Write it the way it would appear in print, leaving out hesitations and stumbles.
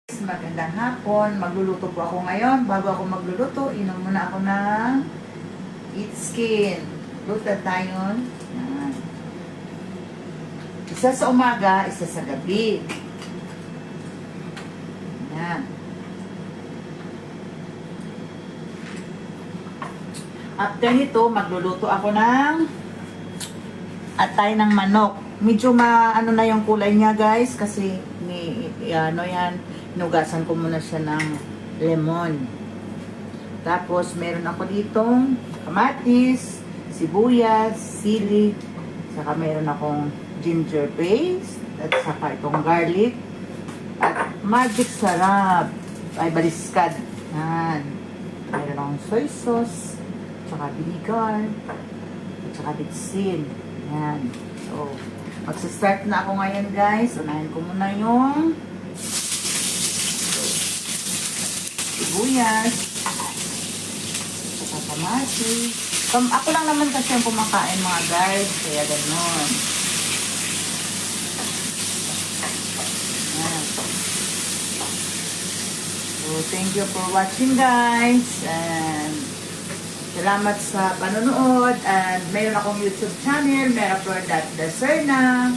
Magandang hapon. Magluluto po ako ngayon. Bago ako magluluto, inom muna ako ng Eat Skin. Luto tayo. Yan. Isa sa umaga, isa sa gabi. Yan. After nito, magluluto ako ng atay ng manok. Medyo ano na yung kulay niya, guys, kasi yan, nugasan ko muna siya ng lemon. Tapos, meron ako ditong kamatis, sibuyas, sili, saka meron akong ginger paste, at saka itong garlic, at magic sarap, ay baliskad. Yan. Meron akong soy sauce, saka vinegar, at saka bitsin. Yan. So, magsa-start na ako ngayon, guys. Unahin ko muna yung sibuyas, saka kamatis. Ako lang naman kasi ang kumakain, mga guys. Kaya ganon. Yan. So, thank you for watching, guys. And salamat sa panonood. And mayroon akong YouTube channel, Mera Flor Serna.